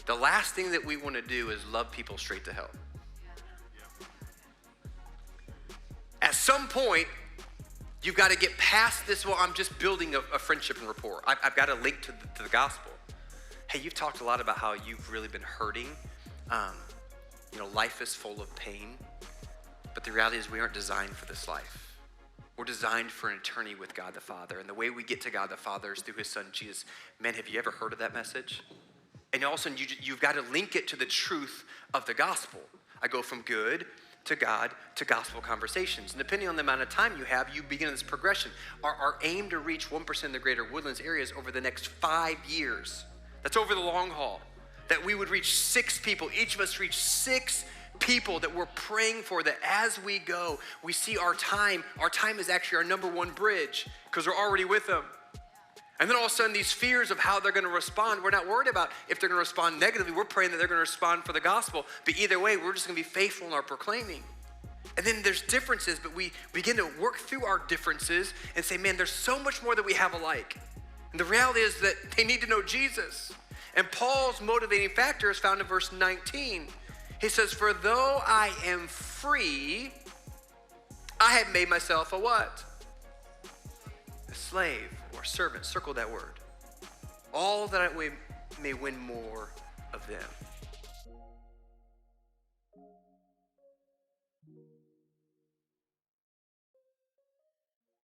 The last thing that we want to do is love people straight to hell. At some point, you've got to get past this, well, I'm just building a friendship and rapport. I've got to link to the gospel. Hey, you've talked a lot about how you've really been hurting. Life is full of pain. But the reality is we aren't designed for this life. We're designed for an eternity with God the Father. And the way we get to God the Father is through his son, Jesus. Man, have you ever heard of that message? And all of a sudden, you've got to link it to the truth of the gospel. I go from good to God to gospel conversations. And depending on the amount of time you have, you begin this progression. Our aim to reach 1% of the greater Woodlands areas over the next 5 years. That's over the long haul. That we would reach 6 people. Each of us reach 6 people that we're praying for, that as we go, we see our time is actually our number one bridge because we're already with them. And then all of a sudden, these fears of how they're going to respond, we're not worried about if they're going to respond negatively. We're praying that they're going to respond for the gospel. But either way, we're just going to be faithful in our proclaiming. And then there's differences, but we begin to work through our differences and say, man, there's so much more that we have alike. And the reality is that they need to know Jesus. And Paul's motivating factor is found in verse 19. He says, for though I am free, I have made myself a what? A slave or servant. Circle that word. All that I may win more of them.